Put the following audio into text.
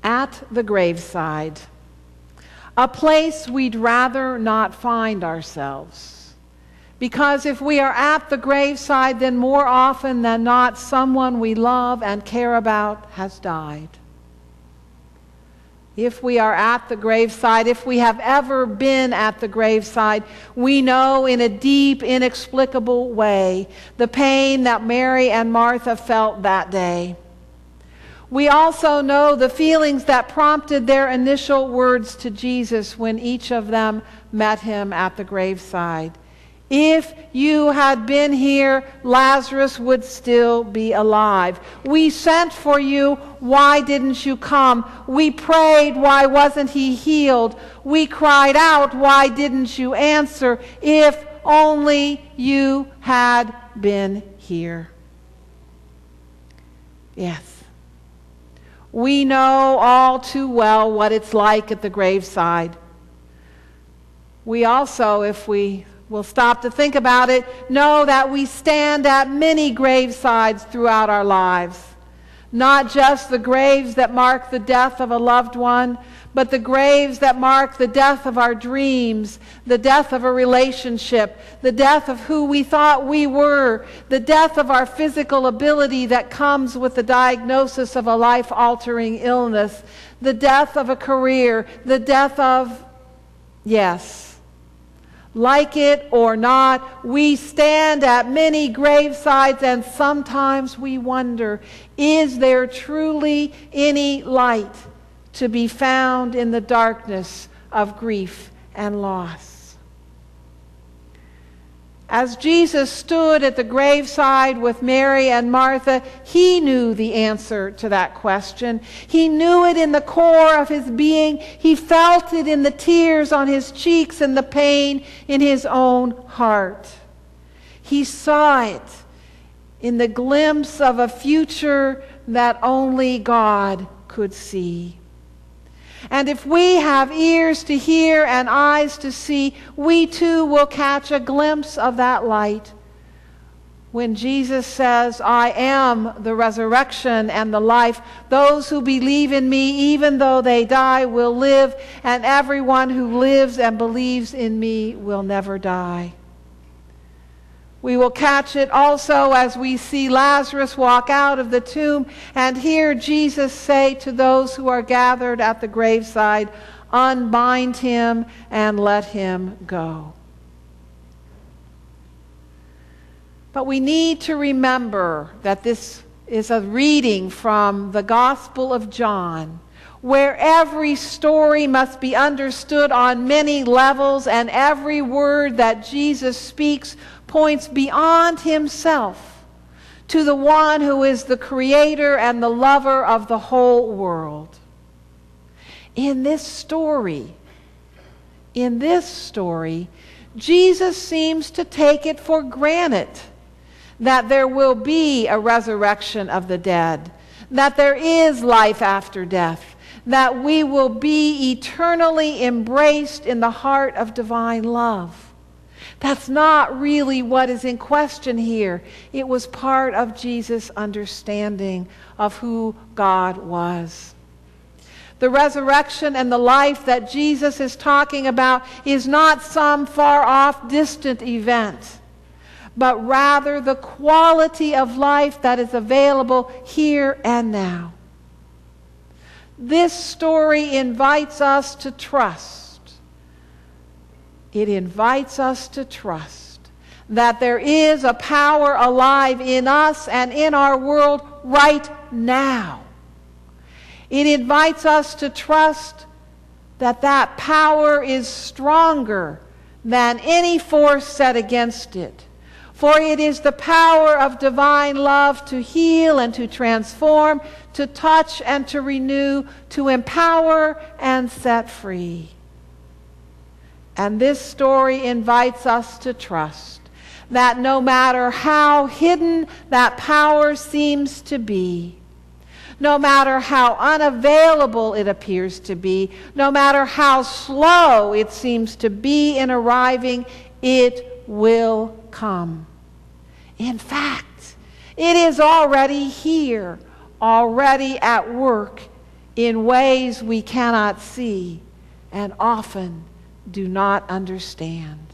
At the graveside, a place we'd rather not find ourselves. Because if we are at the graveside, then more often than not, someone we love and care about has died. If we are at the graveside, if we have ever been at the graveside, we know in a deep, inexplicable way the pain that Mary and Martha felt that day. We also know the feelings that prompted their initial words to Jesus when each of them met him at the graveside. If you had been here, Lazarus would still be alive. We sent for you. Why didn't you come? We prayed. Why wasn't he healed? We cried out. Why didn't you answer? If only you had been here. Yes. We know all too well what it's like at the graveside. We also, if we will stop to think about it, know that we stand at many gravesides throughout our lives. Not just the graves that mark the death of a loved one, but the graves that mark the death of our dreams, the death of a relationship, the death of who we thought we were, the death of our physical ability that comes with the diagnosis of a life-altering illness, the death of a career, the death of, yes, like it or not, we stand at many gravesides and sometimes we wonder, is there truly any light to be found in the darkness of grief and loss? As Jesus stood at the graveside with Mary and Martha, he knew the answer to that question. He knew it in the core of his being. He felt it in the tears on his cheeks and the pain in his own heart. He saw it in the glimpse of a future that only God could see. And if we have ears to hear and eyes to see, we too will catch a glimpse of that light. When Jesus says, I am the resurrection and the life, those who believe in me, even though they die, will live, and everyone who lives and believes in me will never die. We will catch it also as we see Lazarus walk out of the tomb and hear Jesus say to those who are gathered at the graveside, unbind him and let him go. But we need to remember that this is a reading from the Gospel of John, where every story must be understood on many levels, and every word that Jesus speaks points beyond himself to the one who is the creator and the lover of the whole world. In this story, Jesus seems to take it for granted that there will be a resurrection of the dead, that there is life after death, that we will be eternally embraced in the heart of divine love. That's not really what is in question here. It was part of Jesus' understanding of who God was. The resurrection and the life that Jesus is talking about is not some far-off, distant event, but rather the quality of life that is available here and now. This story invites us to trust. It invites us to trust that there is a power alive in us and in our world right now. It invites us to trust that that power is stronger than any force set against it. For it is the power of divine love to heal and to transform, to touch and to renew, to empower and set free. And this story invites us to trust that no matter how hidden that power seems to be, no matter how unavailable it appears to be, no matter how slow it seems to be in arriving, it will come. In fact, it is already here, already at work in ways we cannot see and often do not understand.